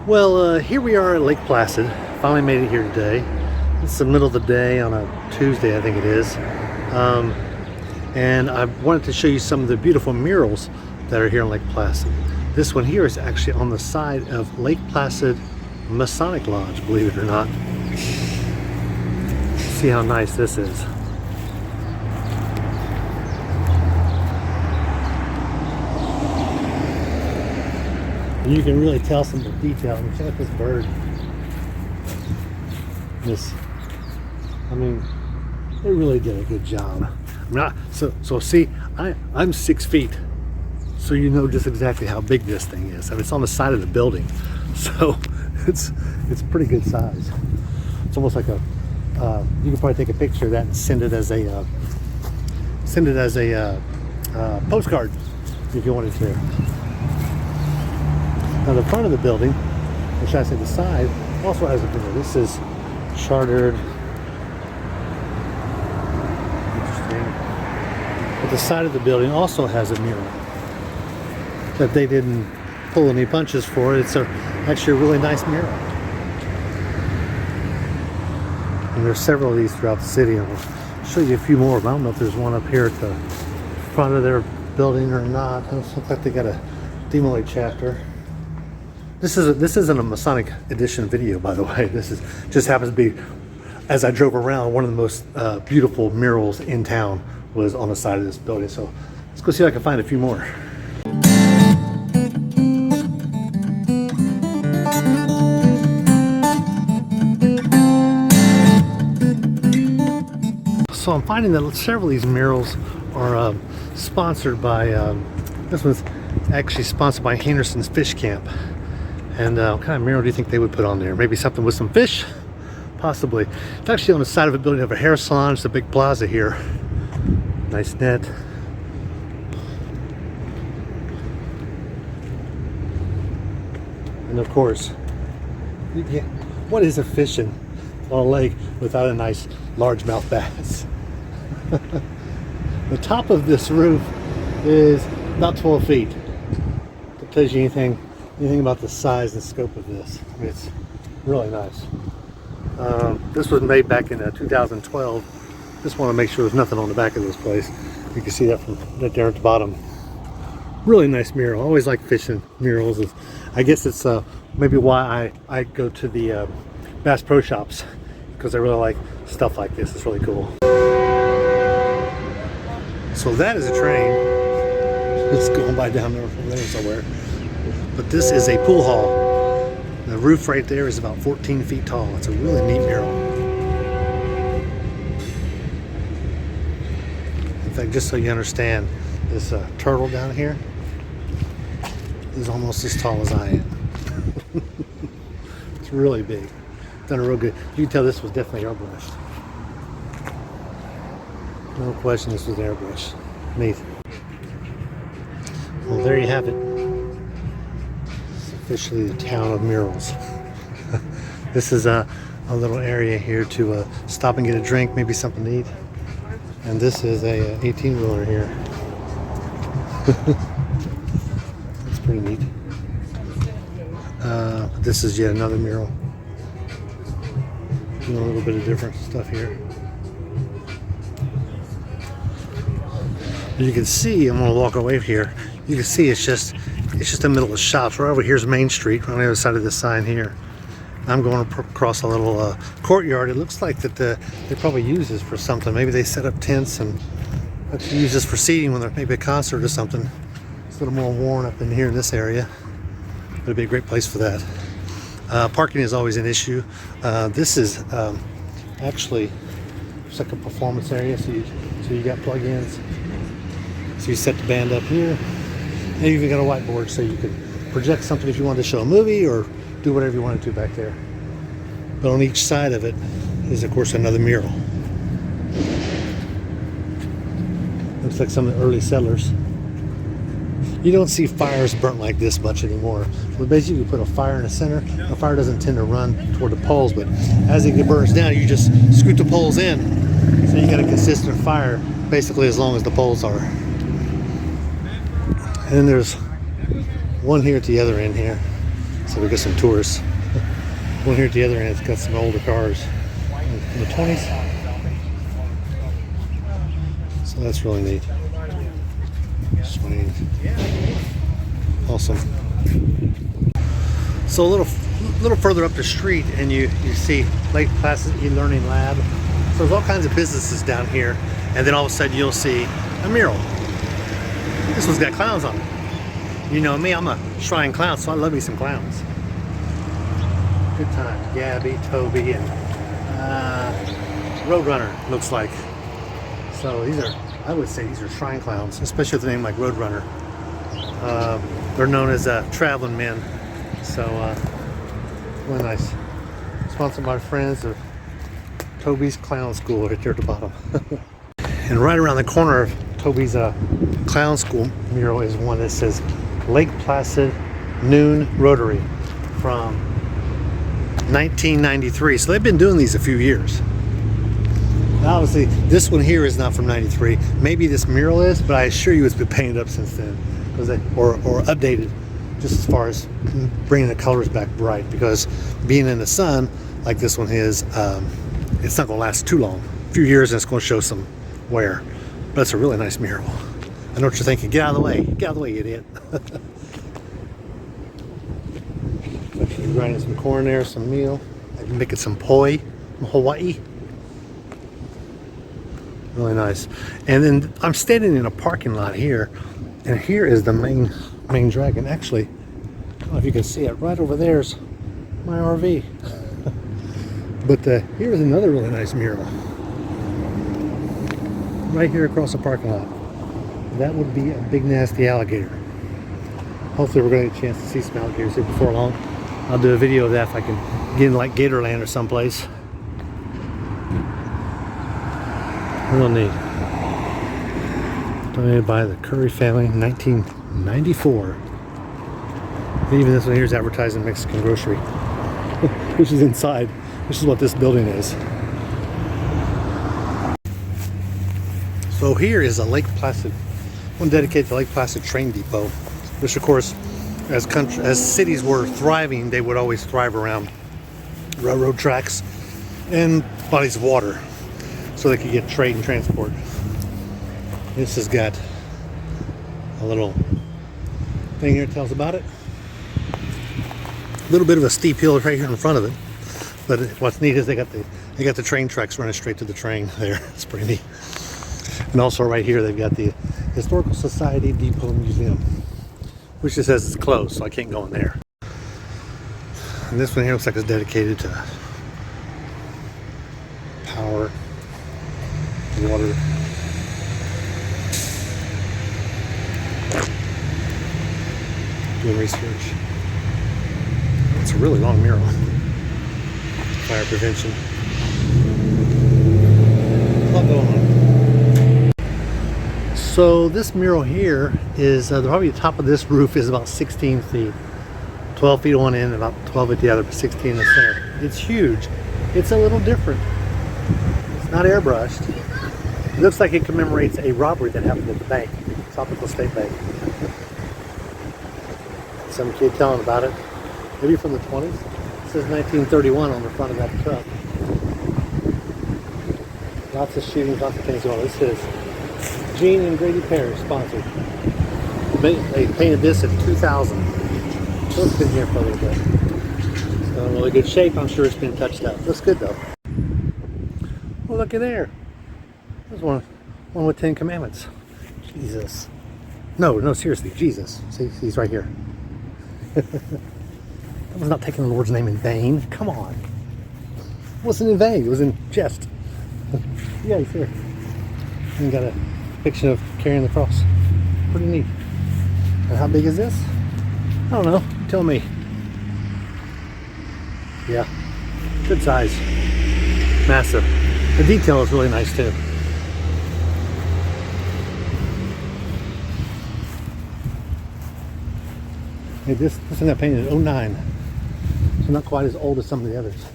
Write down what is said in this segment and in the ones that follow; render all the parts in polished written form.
Well, here we are at Lake Placid. Finally made it here today. It's the middle of the day on a Tuesday, I think it is. And I wanted to show you some of the beautiful murals that are here in Lake Placid. This one here is actually on the side of Lake Placid Masonic Lodge, believe it or not. See how nice this is. And you can really tell some of the detail. I mean, check out this bird. They really did a good job. So see, I'm 6 feet, so you know just exactly how big this thing is. I mean, it's on the side of the building, so it's pretty good size. It's almost like a you could probably take a picture of that and send it as a postcard if you wanted to. Now the front of the building, or should I say the side, also has a mural. This is chartered. Interesting. But the side of the building also has a mural that they didn't pull any punches for. It's actually a really nice mural. And there's several of these throughout the city. I'll show you a few more, but I don't know if there's one up here at the front of their building or not. It looks like they got a Demon Lake chapter. This isn't a Masonic edition video, by the way. Just happens to be, as I drove around, one of the most beautiful murals in town was on the side of this building. So let's go see if I can find a few more. So I'm finding that several of these murals are sponsored by, this one's actually sponsored by Henderson's Fish Camp. And what kind of mural do you think they would put on there? Maybe something with some fish? Possibly. It's actually on the side of a building of a hair salon. It's a big plaza here. Nice net. And of course, what is a fishing on a lake without a nice largemouth bass? The top of this roof is about 12 feet. To tell you anything about the size and scope of this. I mean, it's really nice. This was made back in 2012. Just want to make sure there's nothing on the back of this place. You can see that from right there at the bottom. Really nice mural. I always like fishing murals. I guess it's maybe why I go to the Bass Pro Shops, because I really like stuff like this. It's really cool. So that is a train. It's going by down there from there somewhere. But this is a pool hall. The roof right there is about 14 feet tall. It's a really neat mural. In fact, just so you understand, this turtle down here is almost as tall as I am. It's really big. Done a real good. You can tell this was definitely airbrushed. No question, this was airbrushed. Neat. Well, there you have it. Officially the town of Murals. This is a little area here to stop and get a drink, maybe something to eat. And this is a 18-wheeler here. That's pretty neat. This is yet another mural. Doing a little bit of different stuff here. You can see, I'm going to walk away here. You can see it's just the middle of the shops. Right over here's Main Street, on the other side of this sign here. I'm going across a little courtyard. It looks like that they probably use this for something. Maybe they set up tents and actually use this for seating when there's maybe a concert or something. It's a little more worn up in here in this area. It'd be a great place for that. Parking is always an issue. This is actually it's like a performance area, so you got plug-ins. So you set the band up here. And you even got a whiteboard so you can project something if you wanted to show a movie or do whatever you wanted to back there. But on each side of it is, of course, another mural. Looks like some of the early settlers. You don't see fires burnt like this much anymore. But basically, you put a fire in the center. The fire doesn't tend to run toward the poles, but as it burns down, you just scoot the poles in. So you got a consistent fire basically as long as the poles are. And then there's one here at the other end here. So we got some tourists. One here at the other end, it's got some older cars from the 20s. So that's really neat. Sweet. Awesome. So a little further up the street and you see Lake Placid e-learning lab. So there's all kinds of businesses down here, and then all of a sudden you'll see a mural. This one's got clowns on it. You know me, I'm a shrine clown, so I love me some clowns. Good times. Gabby, Toby, and Roadrunner, looks like. So these are, I would say these are shrine clowns, especially with a name like Roadrunner. They're known as traveling men. So really nice. Sponsored by friends of Toby's Clown School right there at the bottom. And right around the corner of Toby's Clown School mural is one that says Lake Placid Noon Rotary from 1993. So they've been doing these a few years. Now, obviously, this one here is not from 93. Maybe this mural is, but I assure you it's been painted up since then, because or updated, just as far as bringing the colors back bright. Because being in the sun, like this one is, it's not going to last too long. A few years, and it's going to show some wear. But it's a really nice mural. I know what you're thinking. Get out of the way. Get out of the way, you idiot. She's grinding some corn there, some meal. I'm making some poi from Hawaii. Really nice. And then I'm standing in a parking lot here, and here is the main dragon. Actually, I don't know if you can see it. Right over there's my RV. But here's another really nice mural. Right here across the parking lot. That would be a big nasty alligator. Hopefully we're going to get a chance to see some alligators here before long. I'll do a video of that if I can get in like Gatorland or someplace. Real neat. Donated by the Curry family in 1994. Even this one here is advertising Mexican grocery, which is inside. This is what this building is. So here is a Lake Placid, one dedicated to Lake Placid train depot, which of course, as cities were thriving, they would always thrive around railroad tracks and bodies of water, so they could get trade and transport. This has got a little thing here that tells about it. A little bit of a steep hill right here in front of it, but what's neat is they got the train tracks running straight to the train there. It's pretty neat. And also right here they've got the Historical Society Depot Museum, which just says it's closed, so I can't go in there. And this one here looks like it's dedicated to power, water. Doing research. It's a really long mural. Fire prevention. A lot going on. So this mural here is probably the top of this roof is about 16 feet. 12 feet on one end, about 12 at the other, but 16 in the center. It's huge. It's a little different. It's not airbrushed. It looks like it commemorates a robbery that happened at the bank, Tropical State Bank. Some kid telling about it, maybe from the 20s. It says 1931 on the front of that truck. Lots of shootings, lots of things going on. This is Gene and Grady Parrish sponsored. They painted this in 2000. So it's been here for a little bit. It's in really good shape. I'm sure it's been touched up. Looks good though. Well, looky there. There's one with 10 commandments. Jesus. No, seriously, Jesus. See, he's right here. I was not taking the Lord's name in vain. Come on. It wasn't in vain. It was in jest. Yeah, he's here. And got a depiction of carrying the cross. Pretty neat. And how big is this? I don't know. Tell me. Yeah. Good size. Massive. The detail is really nice too. Hey, this thing I painted in 09. So not quite as old as some of the others.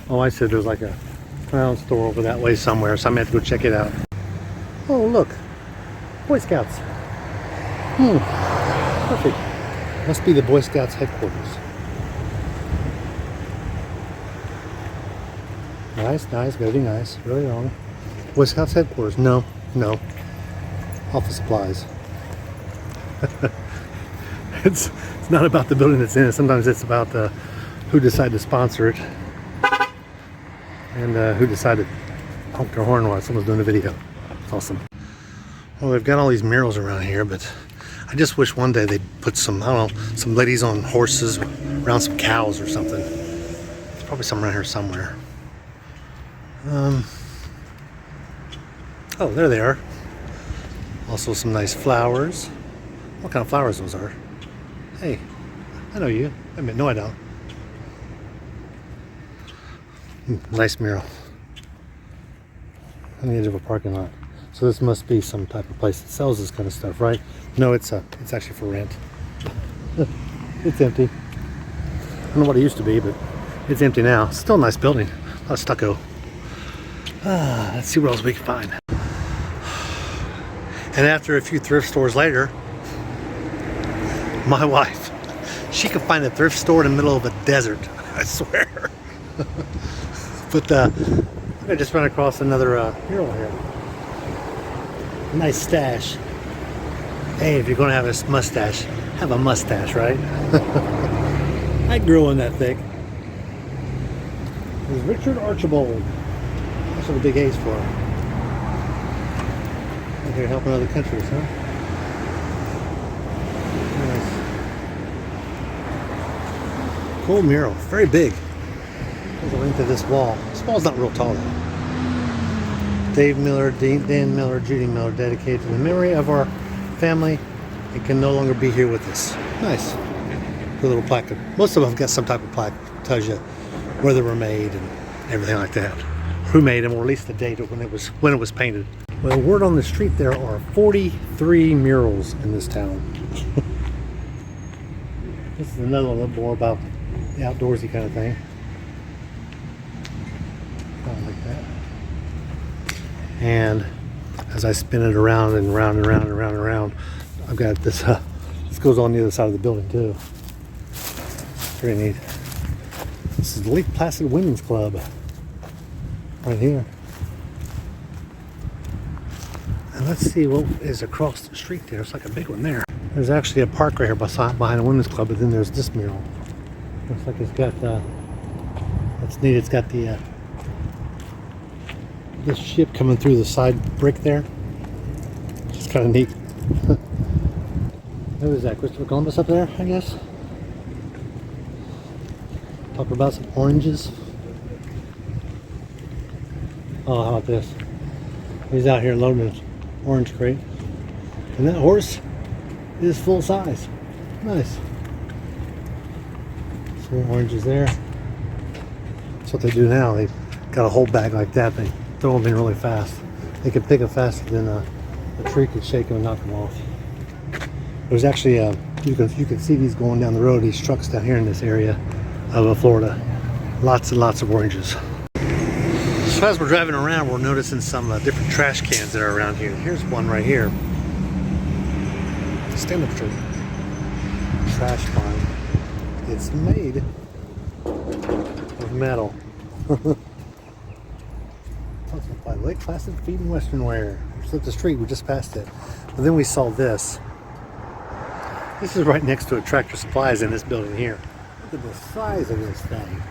Oh, I said there was like a clown store over that way somewhere, so I'm going to have to go check it out. Oh, look. Boy Scouts. Perfect. Must be the Boy Scouts headquarters. Nice, nice, very nice. Really wrong. Boy Scouts headquarters. No, no. Office supplies. It's not about the building it's in. Sometimes it's about who decided to sponsor it and who decided to honk their horn while someone's doing a video. It's awesome. Well, they've got all these murals around here, but I just wish one day they'd put some, I don't know, some ladies on horses around some cows or something. There's probably some around here somewhere. Oh, there they are. Also some nice flowers. What kind of flowers those are? Hey, I know you. I mean, no, I don't. Nice mural. On the edge of a parking lot. So this must be some type of place that sells this kind of stuff, right? No, it's actually for rent. It's empty. I don't know what it used to be, but it's empty now. Still a nice building. A lot of stucco. Let's see what else we can find. And after a few thrift stores later, my wife, she could find a thrift store in the middle of a desert, I swear. But I just ran across another mural here. Nice stash. Hey, if you're going to have a mustache, have a mustache, right? I grew in that thick. There's Richard Archibald. That's what the big A's for. Out here helping other countries, huh? Nice. Cool mural. Very big. There's a length of this wall. This wall's not real tall though. Dave Miller, Dan Miller, Judy Miller, dedicated to the memory of our family and can no longer be here with us. Nice. Good little plaque. Most of them have got some type of plaque that tells you where they were made and everything like that. Who made them, or at least the date of when it was painted. Well, word on the street, there are 43 murals in this town. This is another one a little more about the outdoorsy kind of thing. Kind of like that. And as I spin it around and round and round and round and round, I've got this. This goes on the other side of the building too. Very neat. This is the Lake Placid Women's Club, right here. And let's see what is across the street there. It's like a big one there. There's actually a park right here behind the Women's Club, but then there's this mural. Looks like it's got. That's neat. It's got the. This ship coming through the side brick there. It's kind of neat. Who is that? Christopher Columbus up there, I guess? Talk about some oranges. Oh, how about this? He's out here loading an orange crate. And that horse is full size. Nice. Some oranges there. That's what they do now. They've got a whole bag like that. They throw them in really fast. They can pick them faster than a tree could shake them and knock them off. There's actually you can see these going down the road. These trucks down here in this area of Florida. Lots and lots of oranges. So as we're driving around, we're noticing some different trash cans that are around here. Here's one right here. Stand up straight. Trash can. It's made of metal. By Lake Placid Feed and Western Wear. We slipped the street, we just passed it. But then we saw this. This is right next to a Tractor Supplies in this building here. Look at the size of this thing.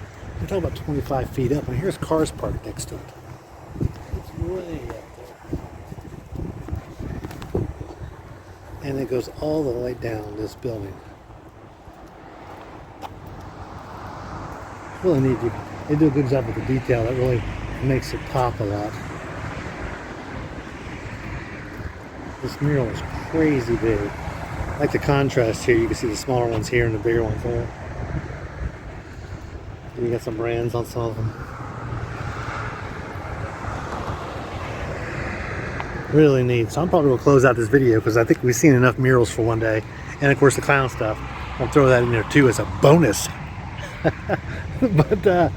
We're talking about 25 feet up, and here's cars parked next to it. It's way up there. And it goes all the way down this building. Really neat. They do a good job with the detail. That really makes it pop a lot. This mural is crazy big. I like the contrast here. You can see the smaller ones here and the bigger ones there. And you got some brands on some of them. Really neat. So I'm probably going to close out this video because I think we've seen enough murals for one day. And of course the clown stuff. I'll throw that in there too as a bonus. But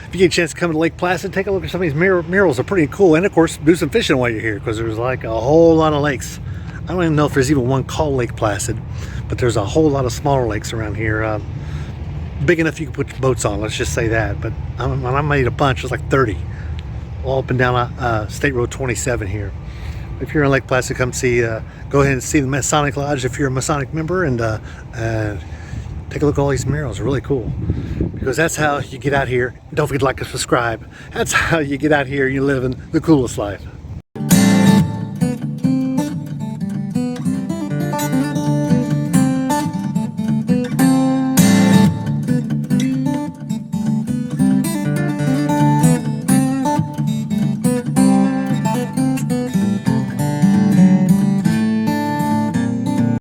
if you get a chance to come to Lake Placid, take a look at some of these murals. Are pretty cool. And of course, do some fishing while you're here because there's like a whole lot of lakes. I don't even know if there's even one called Lake Placid, but there's a whole lot of smaller lakes around here. Big enough you can put boats on, let's just say that. But when I made a bunch, it's like 30, all up and down State Road 27 here. If you're in Lake Placid, come see, go ahead and see the Masonic Lodge if you're a Masonic member, and take a look at all these murals. They're really cool, because that's how you get out here. Don't forget to like and subscribe. That's how you get out here and you live in the coolest life.